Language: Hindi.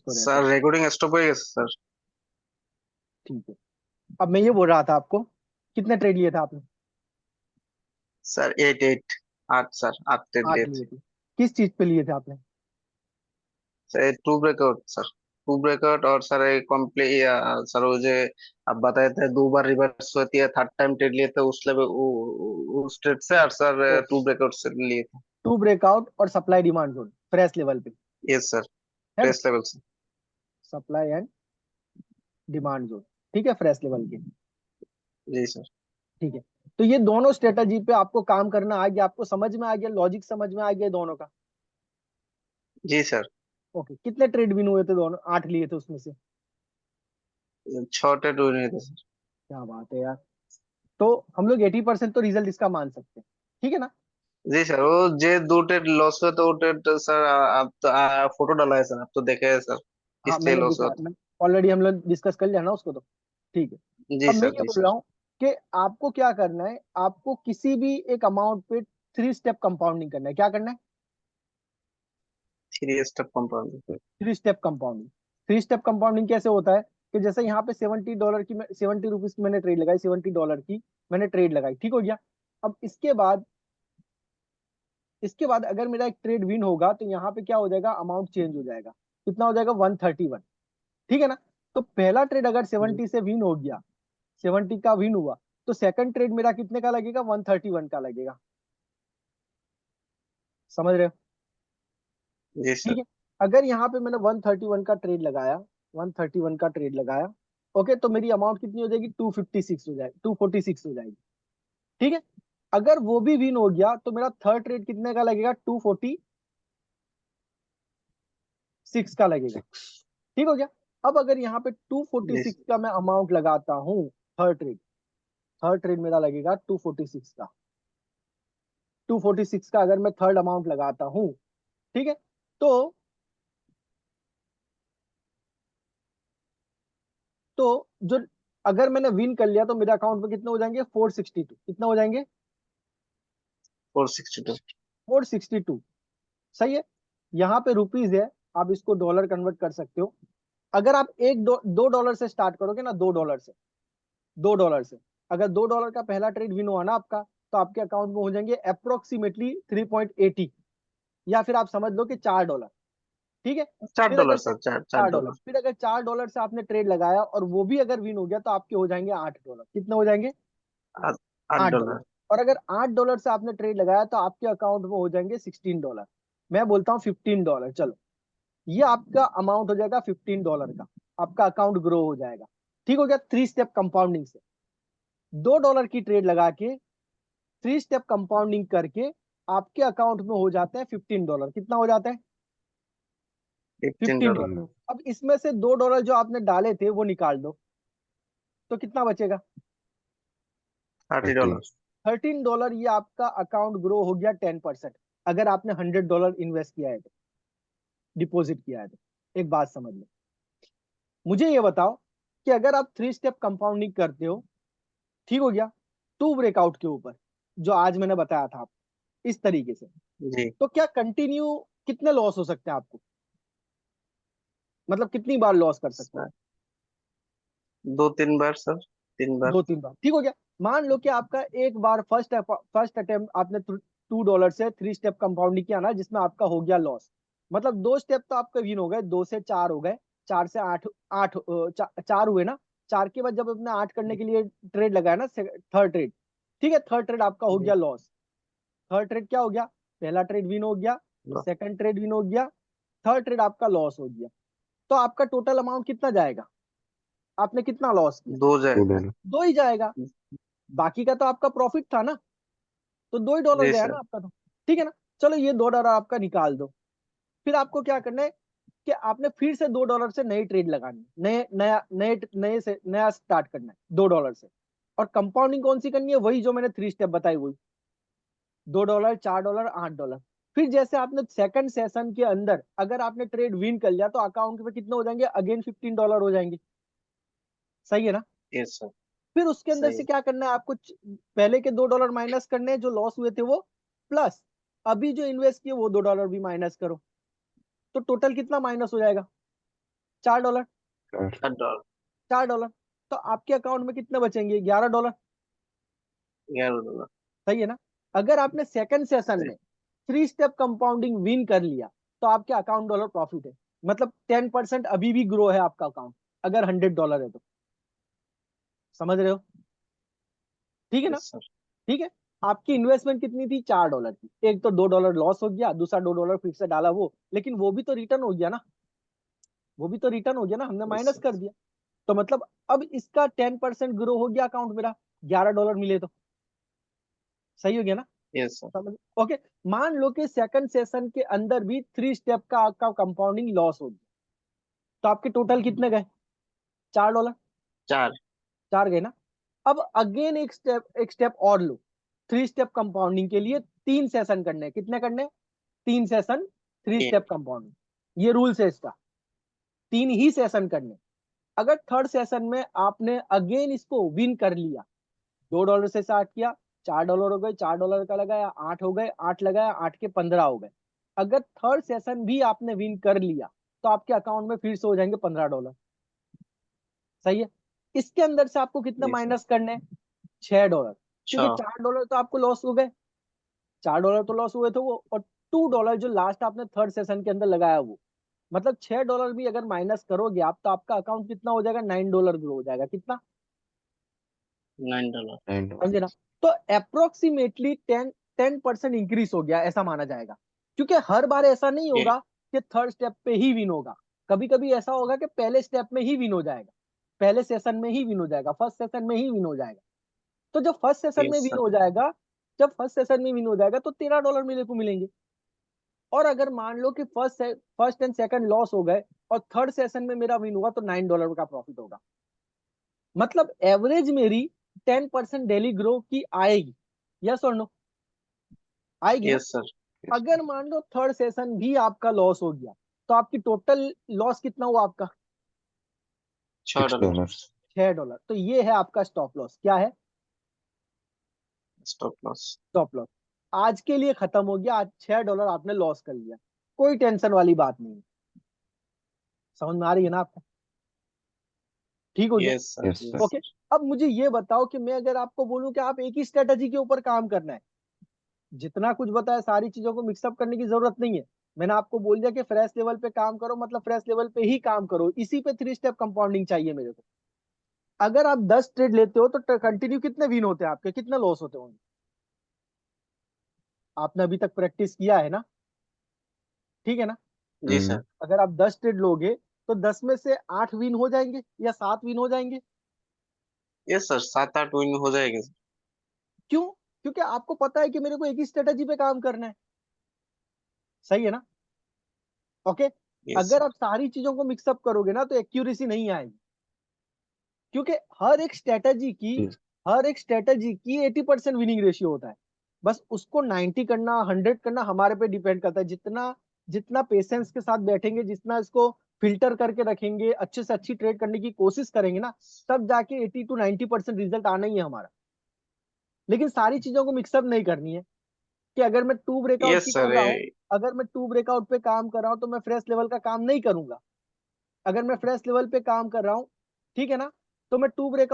इसको रहते सर हैं। रिकॉर्डिंग स्टॉप हो गया सर। ठीक है। अब मैं ये बोल रहा था आपको, कितने ट्रेड लिए थे आपने? सर 8 8 8 सर 8 ट्रेड 8 लिए लिए थे। थे। किस चीज पे लिए थे आपने? Sir two breakout sir, two breakout और सर एक कॉम्प्ली सर वो जो आप बताए थे 2 बार रिवर्स होती है, थर्ड टाइम ट्रेड लिए थे उस लेवल उस ट्रेड से, और सर ओके। टू ब्रेकआउट से लिए थे। टू ब्रेकआउट और supply demand zone fresh level पे, यस सर, है ना? फ्रेश लेवल से। सप्लाई एंड डिमांड जोन, ठीक है, फ्रेश लेवल के। जी सर। ठीक है। तो ये दोनों स्ट्रेटजी पे आपको काम करना आ गया, आपको समझ में आ गया, लॉजिक समझ में आ गया दोनों का। जी सर। ओके, कितने ट्रेड विन हुए थे? दोनों 8 लिए थे उसमें से। 6 ट्रेड हुए थे सर। क्या बात है यार। तो हम लोग 80% तो रिजल्ट इसका मान सकते हैं, ठीक है ना? जी सर, वो जे 2 ट्रेड लॉस हुए तो वो ट्रेड सर आप तो फोटो डाला है सर, आप तो देखे हैं सर हाँ, किस लिए मैंने लॉस हुआ दिखा, था। मैं ऑलरेडी हम लोग डिस्कस कर लिया ना उसको, तो ठीक है। जी अब मैं सर, ये जी बोल सर। रहा हूँ कि आपको क्या करना है, आपको किसी भी एक अमाउंट पे 3 स्टेप कंपाउंडिंग करना है। क्या करना है? 3 step compound. 3 step compounding. 3 step compounding कैसे होता है कि जैसे यहाँ पे $70 की, 70 रुपीज की मैंने ट्रेड लगाई, $70 की मैंने ट्रेड लगाई, ठीक हो गया। अब इसके बाद अगर मेरा एक ट्रेड विन होगा तो यहाँ पे क्या हो जाएगा, अमाउंट चेंज हो जाएगा। कितना हो जाएगा? 131, ठीक है ना? तो पहला ट्रेड अगर 70 से विन हो गया, 70 का विन हुआ, तो सेकंड ट्रेड मेरा कितने का लगेगा? 131 का लगेगा। समझ रहे हो? जी ठीक सर। है। अगर यहाँ पे मैंने 131 का ट्रेड लगाया, 131 का ट्रेड लगाया, ओके, तो मेरी अमाउंट कितनी हो जाएगी? 256 हो जाएगी, 246 हो जाएगी, ठीक है। अगर वो भी विन हो गया तो मेरा थर्ड ट्रेड कितने का लगेगा? 246 का लगेगा, ठीक हो गया। अब अगर यहाँ पे जी 246 सर। का मैं अमाउंट लगाता हूँ, थर्ड ट्रेड मेरा लगेगा 246 का। 246 का अगर मैं थर्ड अमाउंट लगाता हूँ, ठीक है, तो जो अगर मैंने विन कर लिया तो मेरे अकाउंट में कितने हो जाएंगे? 462। कितना हो जाएंगे? 462। 462। सही है। यहाँ पे रुपीज है, आप इसको डॉलर कन्वर्ट कर सकते हो। अगर आप $2 से स्टार्ट करोगे ना, $2 से अगर $2 का पहला ट्रेड विन हुआ ना आपका, तो आपके अकाउंट में हो जाएंगे अप्रोक्सीमेटली 3.80, या फिर आप समझ लो कि $4, ठीक है। चार फिर डॉलर अगर सर, चार चार चार डॉलर डॉलर फिर अगर $4 से आपने ट्रेड लगाया और वो भी अगर विन हो गया, तो आपके हो जाएंगे $8। कितने हो जाएंगे? 8 डॉलर। $8। और अगर $8 से आपने ट्रेड लगाया तो आपके अकाउंट में हो जाएंगे $16। मैं बोलता हूँ $15, चलो। ये आपका अमाउंट हो जाएगा $15 का, आपका अकाउंट ग्रो हो जाएगा, ठीक हो गया। 3 स्टेप कंपाउंडिंग से $2 की ट्रेड लगा के 3 स्टेप कंपाउंडिंग करके आपके अकाउंट में हो जाते हैं $15। कितना हो जाता है? फिफ्टीन फिफ्टीन डॉलर डॉलर अब इसमें से $2 जो आपने डाले थे वो निकाल दो, तो कितना बचेगा? $30। $13। ये आपका अकाउंट ग्रो हो गया 10%, अगर आपने $100 इन्वेस्ट किया है तो, डिपॉजिट किया है तो। एक बात समझ लो, मुझे ये बताओ कि अगर आप 3 स्टेप कंपाउंडिंग करते हो, ठीक हो गया, टू ब्रेकआउट के ऊपर, जो आज मैंने बताया था आपको इस तरीके से, जी। तो क्या कंटिन्यू कितने लॉस हो सकते हैं आपको? मतलब कितनी बार लॉस कर सकते हो? सर 2 3 बार सर, 3 बार। 2 3 बार, ठीक हो गया। मान लो कि आपका एक बार फर्स्ट अटेम्प्ट आपने $2 से 3 स्टेप कंपाउंडिंग किया ना, जिसमें आपका हो गया लॉस। मतलब 2 स्टेप तो आपका विन हो गए, 2 से 4 हो गए, 4 से 8, 8 4 हुए ना। 4 के बाद जब आपने 8 करने के लिए ट्रेड लगाया ना, थर्ड ट्रेड, ठीक है, थर्ड ट्रेड आपका हो गया जी। लॉस। थर्ड ट्रेड क्या हो गया? पहला ट्रेड विन हो गया, सेकंड ट्रेड विन हो गया, थर्ड ट्रेड आपका लॉस हो गया। तो आपका टोटल अमाउंट कितना जाएगा? आपने कितना लॉस किया? 2 जाएगा। दो ही जाएगा। बाकी का तो आपका प्रॉफिट था ना, तो $2 जी गया ना सर। आपका तो, ठीक है ना? चलो, ये $2 आपका निकाल दो। फिर आपको क्या करना है कि आपने फिर से $2 से नई ट्रेड लगानी, नए नया नए नए से नया स्टार्ट करना है $2 से। और कंपाउंडिंग कौन सी करनी है? वही जो मैंने 3 स्टेप बताई, वही $2, $4, $8। फिर जैसे आपने सेकंड सेशन के अंदर अगर आपने ट्रेड विन कर लिया, तो अकाउंट में कितने हो जाएंगे? अगेन $15 हो जाएंगे। सही है ना? Yes sir. फिर उसके अंदर सही से है। क्या करना है आपको? पहले के $2 माइनस करने हैं जो लॉस हुए थे वो, प्लस अभी जो इन्वेस्ट किए वो $2 भी माइनस करो, तो टोटल कितना माइनस हो जाएगा? $4, $4, $4। तो आपके अकाउंट में कितने बचेंगे? $11। $11। सही है ना? अगर आपने सेकंड सेशन सही। में 3 स्टेप कंपाउंडिंग विन कर लिया तो आपके अकाउंट डॉलर प्रॉफिट है, मतलब 10% अभी भी ग्रो है आपका अकाउंट, अगर $100 है तो। समझ रहे हो? ठीक है ना? Yes sir. ठीक है। आपकी इन्वेस्टमेंट कितनी थी? $4 की। एक तो $2 लॉस हो गया, दूसरा $2 फिर से डाला वो, लेकिन वो भी तो रिटर्न हो गया ना, वो भी तो रिटर्न हो गया ना, हमने यस माइनस सर। कर दिया। तो मतलब अब इसका 10% ग्रो हो गया अकाउंट मेरा, $11 मिले तो। सही हो गया ना? Yes sir. समझ? ओके। मान लो कि सेकंड सेशन के अंदर भी 3 स्टेप का आपका कंपाउंडिंग लॉस हो गया, तो आपके टोटल कितने गए? $4। 4। 4 गए ना? अब अगेन एक स्टेप और लो। 3 स्टेप कंपाउंडिंग के लिए 3 सेशन करने हैं। कितने करने हैं? 3 सेशन, 3 स्टेप कंपाउंडिंग। ये रूल्स है इसका, 3 ही सेशन करने। अगर थर्ड सेशन में आपने अगेन इसको विन कर लिया, $2 से स्टार्ट किया, $4 हो गए, $4 का लगाया, 8 हो गए, 8 लगाया, 8 के 15 हो गए। अगर थर्ड सेशन भी आपने विन कर लिया तो आपके अकाउंट में फिर से हो जाएंगे $15। सही है? इसके अंदर से आपको कितना जी सर। माइनस करने हैं? $6, क्योंकि 6। $4 तो आपको लॉस हो गए। $4 तो लॉस हुए थे वो, और $2 जो लास्ट आपने थर्ड सेशन के अंदर लगाया वो, मतलब $6 भी अगर माइनस करोगे आप तो आपका अकाउंट कितना हो जाएगा? $9 ग्रो हो जाएगा। कितना? $9। समझे ना? तो अप्रोक्सीमेटली 10% इंक्रीज हो गया, ऐसा माना जाएगा। क्योंकि हर बार ऐसा नहीं ये। होगा कि थर्ड स्टेप पे ही विन होगा। कभी कभी ऐसा होगा कि पहले स्टेप में ही विन हो जाएगा, पहले सेशन में ही विन हो जाएगा, फर्स्ट सेशन में ही विन हो जाएगा। तो जब फर्स्ट सेशन में यस विन सर। हो जाएगा, जब फर्स्ट सेशन में विन हो जाएगा तो $13 मेरे को मिलेंगे। और अगर मान लो कि फर्स्ट एंड सेकंड लॉस हो गए और थर्ड सेशन में मेरा विन हुआ तो $9 का प्रॉफिट होगा। मतलब एवरेज मेरी 10% डेली ग्रो की आएगी। यस और नो? आएगी ना? Yes sir. अगर मान लो थर्ड सेशन भी आपका लॉस हो गया तो आपकी टोटल लॉस कितना हुआ आपका? $6। $6। तो ये है आपका स्टॉप लॉस। क्या है? Stop loss. Stop loss. आज के लिए खत्म हो गया। आज $6 आपने लॉस कर लिया, कोई टेंशन वाली बात नहीं। समझ में आ रही है ना आपको? ठीक हो गया? Yes sir. Yes okay. Sir. अब मुझे ये बताओ कि मैं अगर आपको बोलूं कि आप एक ही स्ट्रेटजी के ऊपर काम करना है, जितना कुछ बताया सारी चीजों को मिक्सअप करने की जरूरत नहीं है। मैंने आपको बोल दिया कि फ्रेश लेवल पे काम करो, मतलब फ्रेश लेवल पे ही काम करो, इसी पे 3 स्टेप कंपाउंडिंग चाहिए मेरे को। अगर आप 10 ट्रेड लेते हो तो कंटिन्यू कितने विन होते हैं आपके, कितने लॉस होते होंगे? आपने अभी तक प्रैक्टिस किया है ना? ठीक है ना? जी सर। अगर आप 10 ट्रेड लोगे तो 10 में से 8 विन हो जाएंगे या 7 विन हो जाएंगे। यस सर, 7-8 विन हो जाएंगे सर। क्यों? क्योंकि आपको पता है कि मेरे को एक ही स्ट्रेटजी पे काम करना है। सही है ना? ओके। यस अगर सर। आप सारी चीजों को मिक्सअप करोगे ना तो एक्यूरेसी नहीं आएगी, क्योंकि हर एक स्ट्रेटजी की 80% विनिंग रेशियो होता है। बस उसको 90 करना, 100 करना हमारे पे डिपेंड करता है। जितना जितना पेशेंस के साथ बैठेंगे, जितना इसको फिल्टर करके रखेंगे, अच्छे से अच्छी ट्रेड करने की कोशिश करेंगे ना, तब जाके 80 to 90% रिजल्ट आना ही है हमारा। लेकिन सारी चीजों को मिक्सअप नहीं करनी है कि अगर मैं टू ब्रेकआउट की यस कर सर। रहा हूँ, अगर मैं टू ब्रेकआउट पे काम कर रहा हूँ तो मैं फ्रेश लेवल का काम नहीं करूंगा। अगर मैं फ्रेश लेवल पे काम कर रहा हूँ, ठीक है ना, तो मैं टू ब्रेकआउट